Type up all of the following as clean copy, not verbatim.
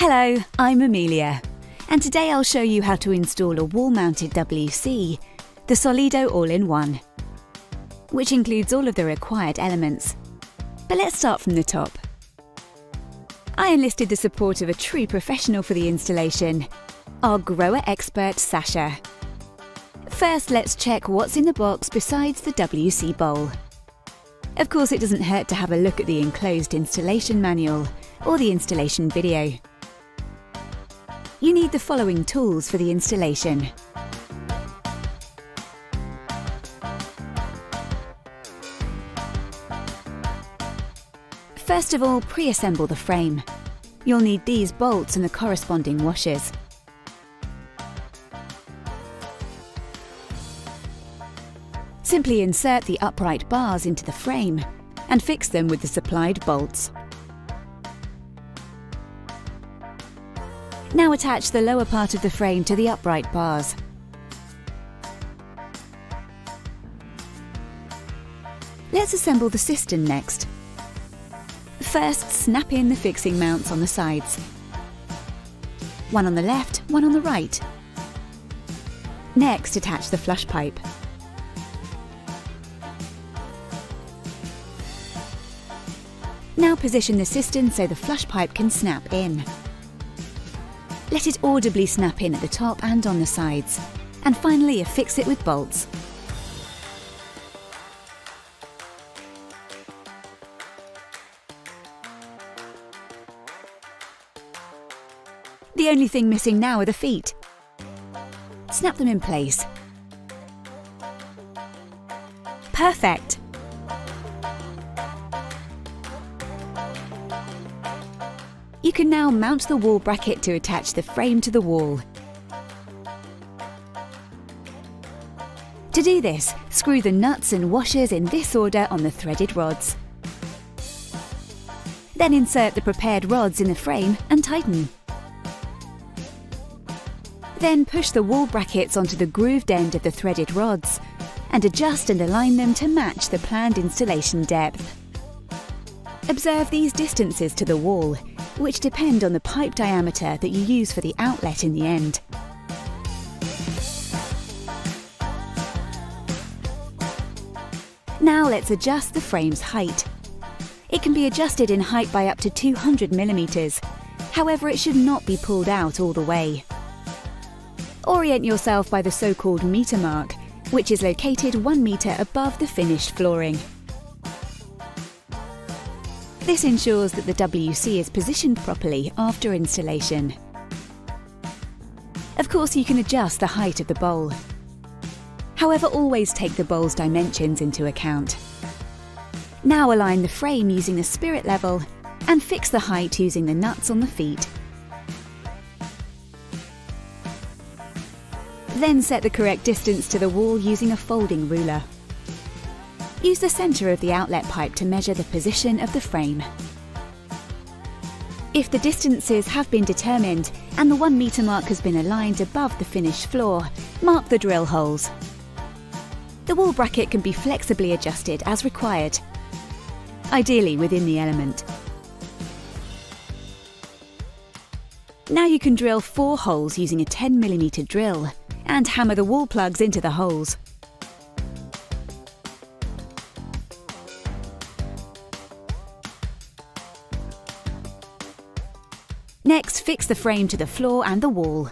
Hello, I'm Amelia, and today I'll show you how to install a wall-mounted WC, the Solido All-in-One, which includes all of the required elements. But let's start from the top. I enlisted the support of a true professional for the installation, our GROHE expert Sasha. First, let's check what's in the box besides the WC bowl. Of course, it doesn't hurt to have a look at the enclosed installation manual or the installation video. You need the following tools for the installation. First of all, pre-assemble the frame. You'll need these bolts and the corresponding washers. Simply insert the upright bars into the frame and fix them with the supplied bolts. Now attach the lower part of the frame to the upright bars. Let's assemble the cistern next. First, snap in the fixing mounts on the sides. One on the left, one on the right. Next, attach the flush pipe. Now position the cistern so the flush pipe can snap in. Let it audibly snap in at the top and on the sides. And finally, affix it with bolts. The only thing missing now are the feet. Snap them in place. Perfect! You can now mount the wall bracket to attach the frame to the wall. To do this, screw the nuts and washers in this order on the threaded rods. Then insert the prepared rods in the frame and tighten. Then push the wall brackets onto the grooved end of the threaded rods and adjust and align them to match the planned installation depth. Observe these distances to the wall, which depend on the pipe diameter that you use for the outlet in the end. Now let's adjust the frame's height. It can be adjusted in height by up to 200 mm, however it should not be pulled out all the way. Orient yourself by the so-called meter mark, which is located 1 meter above the finished flooring. This ensures that the WC is positioned properly after installation. Of course, you can adjust the height of the bowl. However, always take the bowl's dimensions into account. Now align the frame using the spirit level and fix the height using the nuts on the feet. Then set the correct distance to the wall using a folding ruler. Use the centre of the outlet pipe to measure the position of the frame. If the distances have been determined and the 1 meter mark has been aligned above the finished floor, mark the drill holes. The wall bracket can be flexibly adjusted as required, ideally within the element. Now you can drill 4 holes using a 10 mm drill and hammer the wall plugs into the holes. Next, fix the frame to the floor and the wall.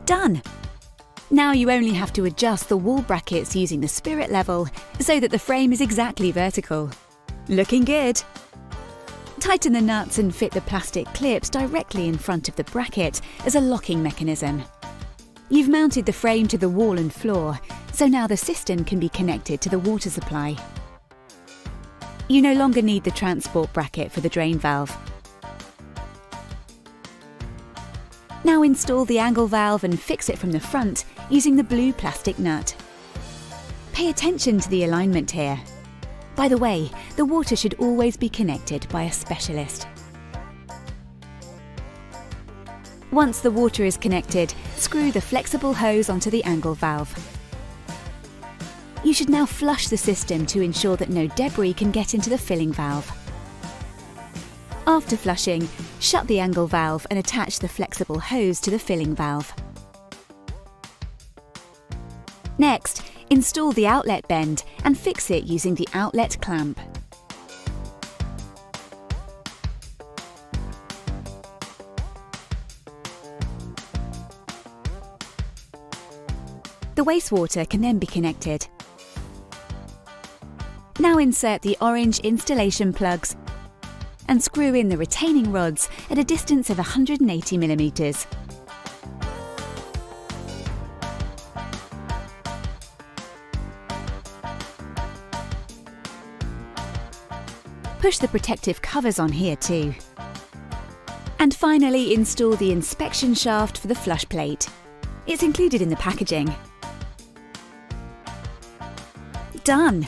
Done! Now you only have to adjust the wall brackets using the spirit level so that the frame is exactly vertical. Looking good! Tighten the nuts and fit the plastic clips directly in front of the bracket as a locking mechanism. You've mounted the frame to the wall and floor, so now the cistern can be connected to the water supply. You no longer need the transport bracket for the drain valve. Now install the angle valve and fix it from the front using the blue plastic nut. Pay attention to the alignment here. By the way, the water should always be connected by a specialist. Once the water is connected, screw the flexible hose onto the angle valve. You should now flush the system to ensure that no debris can get into the filling valve. After flushing, shut the angle valve and attach the flexible hose to the filling valve. Next, install the outlet bend and fix it using the outlet clamp. The wastewater can then be connected. Now insert the orange installation plugs and screw in the retaining rods at a distance of 180 mm. Push the protective covers on here too. And finally, install the inspection shaft for the flush plate. It's included in the packaging. Done!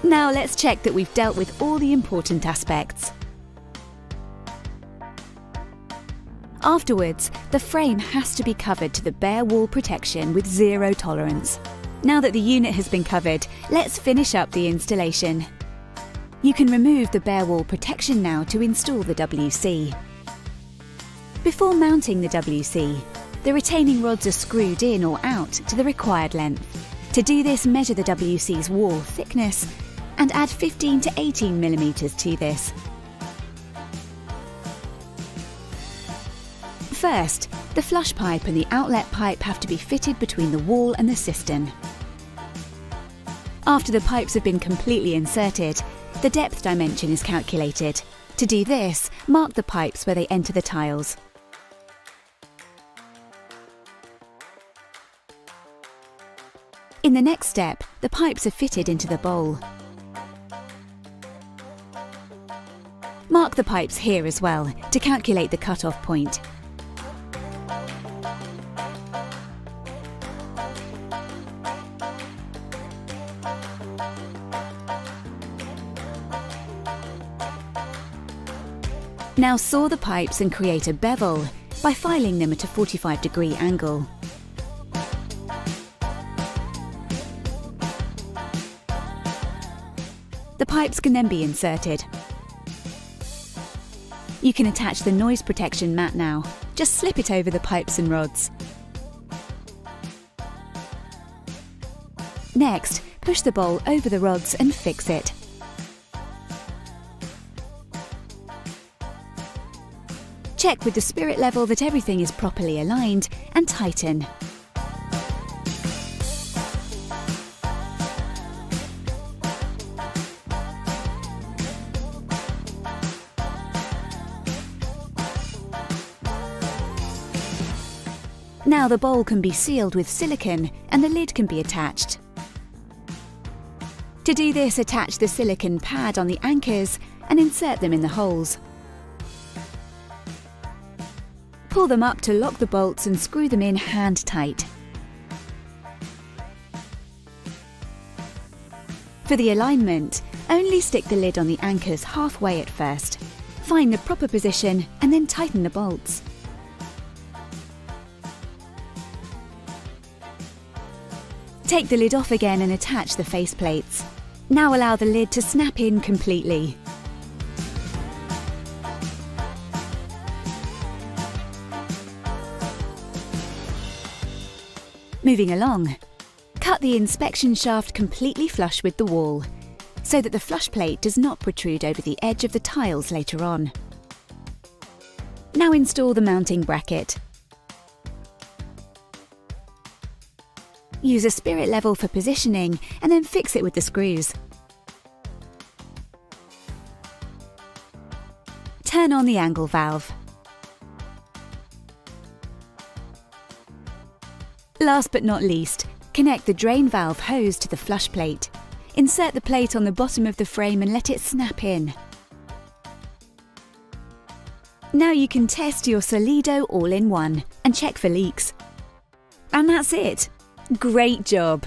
Now let's check that we've dealt with all the important aspects. Afterwards, the frame has to be covered to the bare wall protection with 0 tolerance. Now that the unit has been covered, let's finish up the installation. You can remove the bare wall protection now to install the WC. Before mounting the WC, the retaining rods are screwed in or out to the required length. To do this, measure the WC's wall thickness and add 15 to 18 mm to this. First, the flush pipe and the outlet pipe have to be fitted between the wall and the cistern. After the pipes have been completely inserted, the depth dimension is calculated. To do this, mark the pipes where they enter the tiles. In the next step, the pipes are fitted into the bowl. Mark the pipes here as well to calculate the cut-off point. Now saw the pipes and create a bevel by filing them at a 45-degree angle. The pipes can then be inserted. You can attach the noise protection mat now. Just slip it over the pipes and rods. Next, push the bowl over the rods and fix it. Check with the spirit level that everything is properly aligned and tighten. Now the bowl can be sealed with silicone and the lid can be attached. To do this, attach the silicone pad on the anchors and insert them in the holes. Pull them up to lock the bolts and screw them in hand tight. For the alignment, only stick the lid on the anchors halfway at first. Find the proper position and then tighten the bolts. Take the lid off again and attach the face plates. Now allow the lid to snap in completely. Moving along, cut the inspection shaft completely flush with the wall, so that the flush plate does not protrude over the edge of the tiles later on. Now install the mounting bracket. Use a spirit level for positioning and then fix it with the screws. Turn on the angle valve. Last but not least, connect the drain valve hose to the flush plate. Insert the plate on the bottom of the frame and let it snap in. Now you can test your Solido all-in-one and check for leaks. And that's it! Great job!